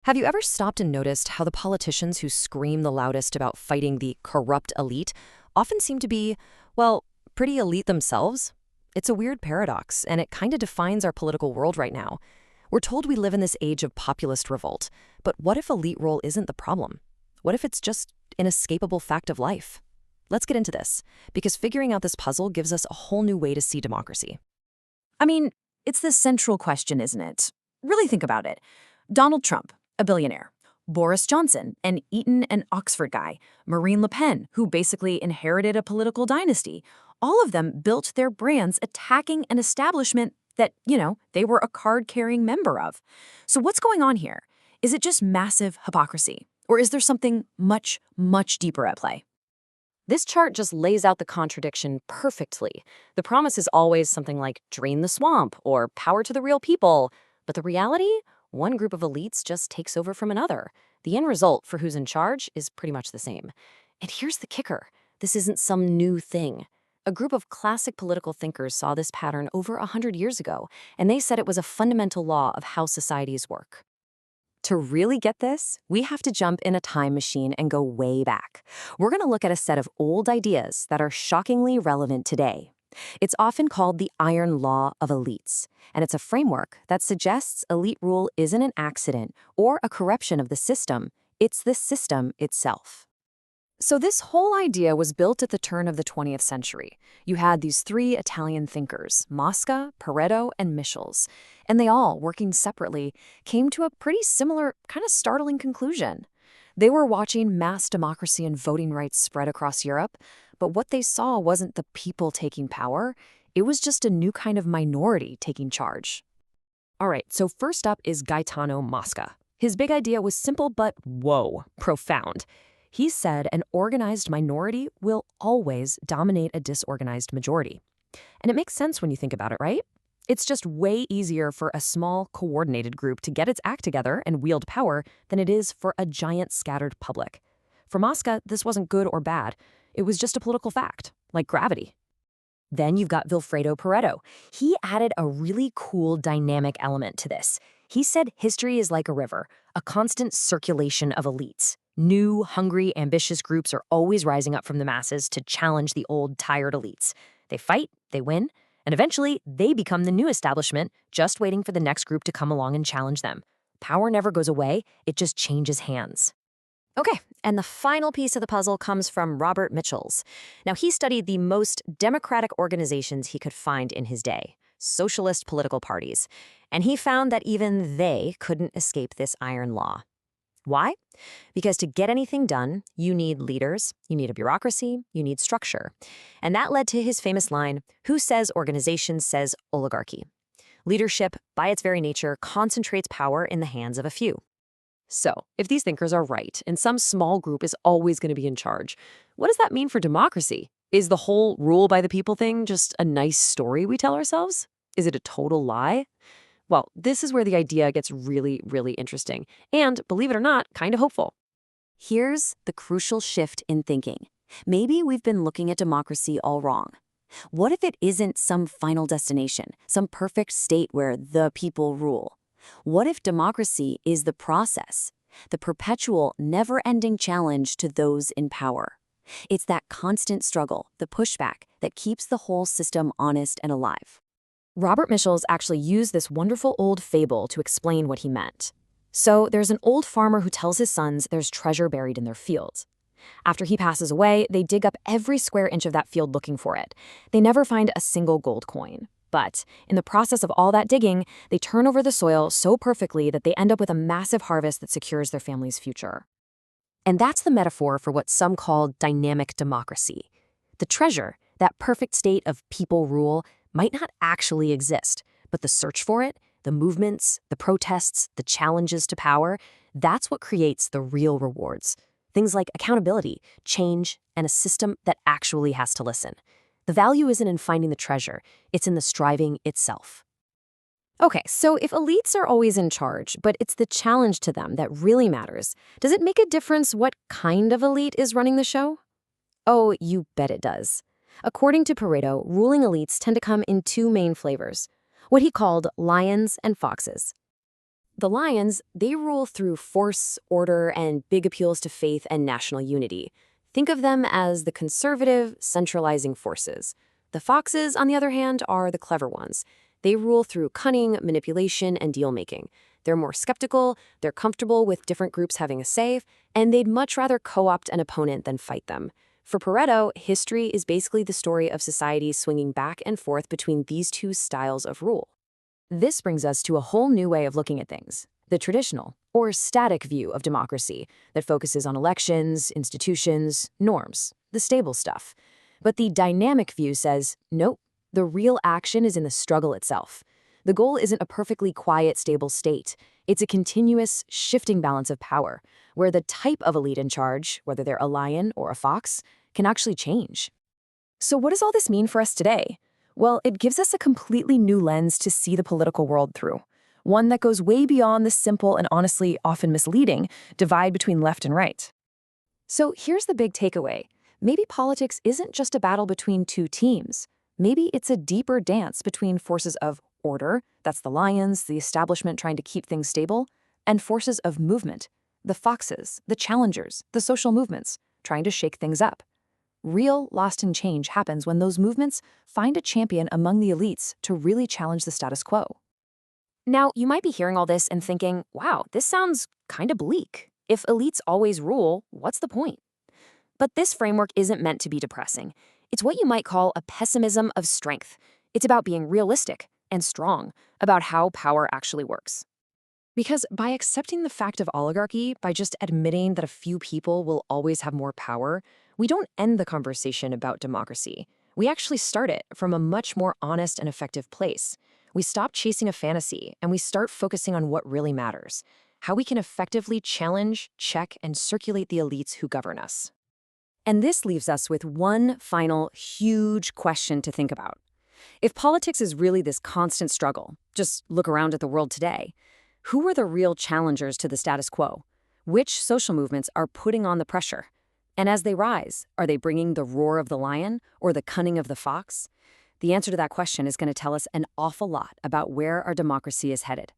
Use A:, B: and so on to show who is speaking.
A: Have you ever stopped and noticed how the politicians who scream the loudest about fighting the corrupt elite often seem to be, well, pretty elite themselves? It's a weird paradox, and it kind of defines our political world right now. We're told we live in this age of populist revolt, but what if elite rule isn't the problem? What if it's just an inescapable fact of life? Let's get into this, because figuring out this puzzle gives us a whole new way to see democracy.
B: I mean, it's the central question, isn't it? Really think about it. Donald Trump, a billionaire. Boris Johnson, an Eton and Oxford guy. Marine Le Pen, who basically inherited a political dynasty. All of them built their brands attacking an establishment that, they were a card-carrying member of. So what's going on here? Is it just massive hypocrisy? Or is there something much, much deeper at play?
A: This chart just lays out the contradiction perfectly. The promise is always something like drain the swamp or power to the real people. But the reality? One group of elites just takes over from another. The end result for who's in charge is pretty much the same. And here's the kicker. This isn't some new thing. A group of classic political thinkers saw this pattern over 100 years ago, and they said it was a fundamental law of how societies work. To really get this, we have to jump in a time machine and go way back. We're going to look at a set of old ideas that are shockingly relevant today. It's often called the Iron Law of Elites, and it's a framework that suggests elite rule isn't an accident or a corruption of the system, it's the system itself. So this whole idea was built at the turn of the 20th century. You had these three Italian thinkers, Mosca, Pareto, and Michels, and they all, working separately, came to a pretty similar, kind of startling conclusion. They were watching mass democracy and voting rights spread across Europe, but what they saw wasn't the people taking power, it was just a new kind of minority taking charge. All right, so first up is Gaetano Mosca. His big idea was simple but, whoa, profound. He said an organized minority will always dominate a disorganized majority. And it makes sense when you think about it, right? It's just way easier for a small, coordinated group to get its act together and wield power than it is for a giant, scattered public. For Mosca, this wasn't good or bad. It was just a political fact, like gravity. Then you've got Vilfredo Pareto. He added a really cool dynamic element to this. He said history is like a river, a constant circulation of elites. New, hungry, ambitious groups are always rising up from the masses to challenge the old, tired elites. They fight, they win, and eventually they become the new establishment, just waiting for the next group to come along and challenge them. Power never goes away, it just changes hands. Okay, and the final piece of the puzzle comes from Robert Michels. Now, he studied the most democratic organizations he could find in his day, socialist political parties, and he found that even they couldn't escape this iron law. Why? Because to get anything done, you need leaders, you need a bureaucracy, you need structure. And that led to his famous line, "Who says organization says oligarchy?" Leadership, by its very nature, concentrates power in the hands of a few. So, if these thinkers are right, and some small group is always going to be in charge, what does that mean for democracy? Is the whole rule by the people thing just a nice story we tell ourselves? Is it a total lie? Well, this is where the idea gets really, really interesting, and, believe it or not, kind of hopeful. Here's the crucial shift in thinking. Maybe we've been looking at democracy all wrong. What if it isn't some final destination, some perfect state where the people rule? What if democracy is the process, the perpetual, never-ending challenge to those in power? It's that constant struggle, the pushback, that keeps the whole system honest and alive. Robert Michels actually used this wonderful old fable to explain what he meant. So there's an old farmer who tells his sons there's treasure buried in their fields. After he passes away, they dig up every square inch of that field looking for it. They never find a single gold coin. But in the process of all that digging, they turn over the soil so perfectly that they end up with a massive harvest that secures their family's future. And that's the metaphor for what some call dynamic democracy. The treasure, that perfect state of people rule, might not actually exist, but the search for it, the movements, the protests, the challenges to power, that's what creates the real rewards. Things like accountability, change, and a system that actually has to listen. The value isn't in finding the treasure, it's in the striving itself. Okay, so if elites are always in charge, but it's the challenge to them that really matters, does it make a difference what kind of elite is running the show? Oh, you bet it does. According to Pareto, ruling elites tend to come in two main flavors, what he called lions and foxes. The lions, they rule through force, order, and big appeals to faith and national unity. Think of them as the conservative, centralizing forces. The foxes, on the other hand, are the clever ones. They rule through cunning, manipulation, and deal-making. They're more skeptical, they're comfortable with different groups having a say, and they'd much rather co-opt an opponent than fight them. For Pareto, history is basically the story of societies swinging back and forth between these two styles of rule. This brings us to a whole new way of looking at things, the traditional, or static view of democracy that focuses on elections, institutions, norms, the stable stuff. But the dynamic view says, nope, the real action is in the struggle itself. The goal isn't a perfectly quiet, stable state. It's a continuous, shifting balance of power, where the type of elite in charge, whether they're a lion or a fox, can actually change. So what does all this mean for us today? Well, it gives us a completely new lens to see the political world through, one that goes way beyond the simple and honestly often misleading divide between left and right. So here's the big takeaway. Maybe politics isn't just a battle between two teams. Maybe it's a deeper dance between forces of order, that's the lions, the establishment trying to keep things stable, and forces of movement, the foxes, the challengers, the social movements, trying to shake things up. Real lost in change happens when those movements find a champion among the elites to really challenge the status quo. Now, you might be hearing all this and thinking, wow, this sounds kind of bleak. If elites always rule, what's the point? But this framework isn't meant to be depressing. It's what you might call a pessimism of strength. It's about being realistic and strong about how power actually works. Because by accepting the fact of oligarchy, by just admitting that a few people will always have more power, we don't end the conversation about democracy. We actually start it from a much more honest and effective place. We stop chasing a fantasy, and we start focusing on what really matters, how we can effectively challenge, check, and circulate the elites who govern us. And this leaves us with one final huge question to think about. If politics is really this constant struggle, just look around at the world today. Who are the real challengers to the status quo? Which social movements are putting on the pressure? And as they rise, are they bringing the roar of the lion or the cunning of the fox? The answer to that question is going to tell us an awful lot about where our democracy is headed.